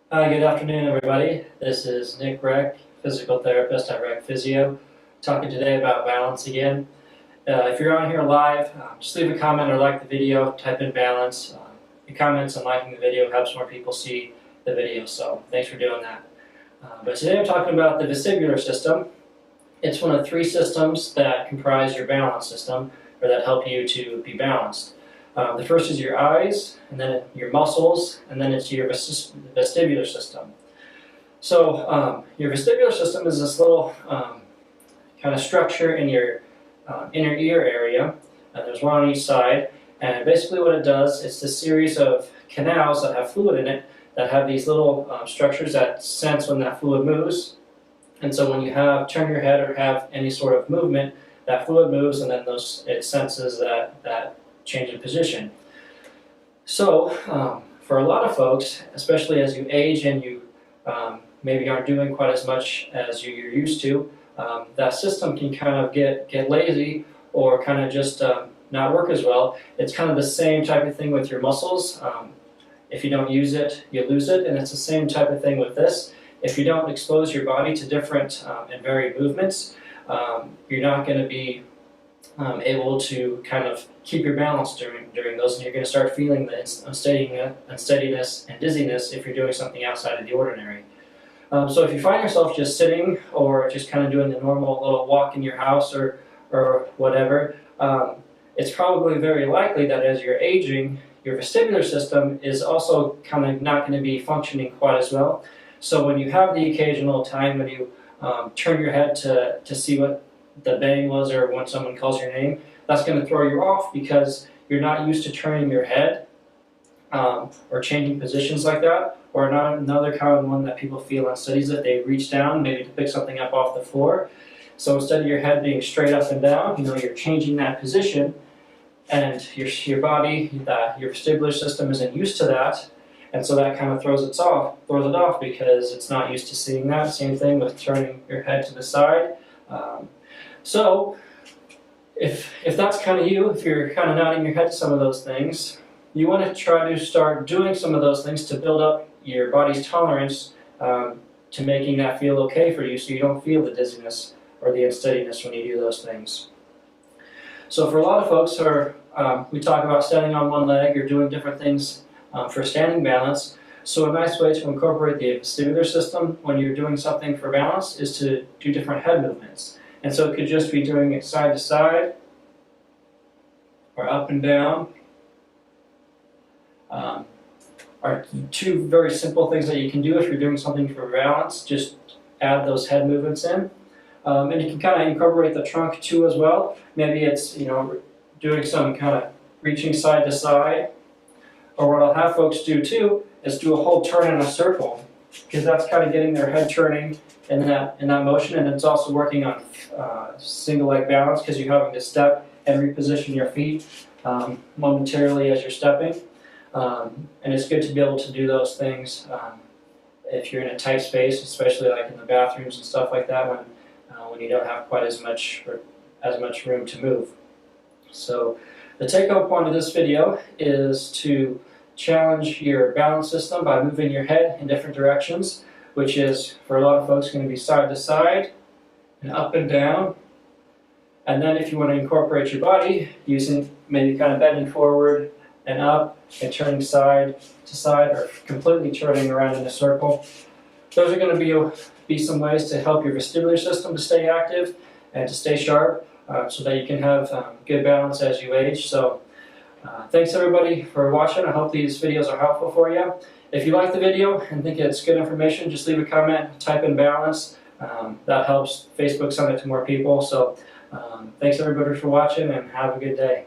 Good afternoon, everybody. This is Nick Rech, physical therapist at Rech Physio, talking today about balance again. If you're on here live, just leave a comment or like the video, type in balance. Your comments and liking the video helps more people see the video, so thanks for doing that. But today I'm talking about the vestibular system. It's one of three systems that comprise your balance system, or that help you to be balanced. The first is your eyes, and then your muscles, and then it's your vestibular system. So your vestibular system is this little kind of structure in your inner ear area. There's one on each side, and basically what it does, it's a series of canals that have fluid in it that have these little structures that sense when that fluid moves. And so when you turn your head or have any sort of movement, that fluid moves, and then it senses that change in position. So for a lot of folks, especially as you age and you maybe aren't doing quite as much as you're used to, that system can kind of get lazy or kind of just not work as well. It's kind of the same type of thing with your muscles. If you don't use it, you lose it, and it's the same type of thing with this. If you don't expose your body to different and varied movements, you're not going to be able to kind of keep your balance during those, and you're going to start feeling the unsteadiness and dizziness if you're doing something outside of the ordinary. So if you find yourself just sitting or just kind of doing the normal little walk in your house or whatever, it's probably very likely that as you're aging, your vestibular system is also kind of not going to be functioning quite as well. So when you have the occasional time when you turn your head to see what the bang was or when someone calls your name, that's going to throw you off because you're not used to turning your head or changing positions like that. Or another common one that people feel unsteady is that they reach down maybe to pick something up off the floor. So instead of your head being straight up and down, you're changing that position, and your body, your vestibular system isn't used to that. And so that kind of throws it off because it's not used to seeing that. Same thing with turning your head to the side. So if that's kind of you, if you're kind of nodding your head to some of those things, you want to try to start doing some of those things to build up your body's tolerance to making that feel okay for you, so you don't feel the dizziness or the unsteadiness when you do those things. So for a lot of folks we talk about standing on one leg or doing different things for standing balance. So a nice way to incorporate the vestibular system when you're doing something for balance is to do different head movements. And so it could just be doing it side to side or up and down. Are two very simple things that you can do if you're doing something for balance. Just add those head movements in. And you can kind of incorporate the trunk too as well. Maybe it's doing some kind of reaching side to side. Or what I'll have folks do too is do a whole turn in a circle, because that's kind of getting their head turning in that motion, and it's also working on single leg balance because you're having to step and reposition your feet momentarily as you're stepping. And it's good to be able to do those things if you're in a tight space, especially like in the bathrooms and stuff like that, when you don't have quite as much room to move. So the take-home point of this video is to challenge your balance system by moving your head in different directions, which is, for a lot of folks, going to be side to side and up and down. And then if you want to incorporate your body, using maybe kind of bending forward and up and turning side to side or completely turning around in a circle. Those are going to be some ways to help your vestibular system to stay active and to stay sharp so that you can have good balance as you age. So thanks everybody for watching. I hope these videos are helpful for you. If you like the video and think it's good information, just leave a comment, type in balance. That helps Facebook send it to more people. So thanks everybody for watching, and have a good day.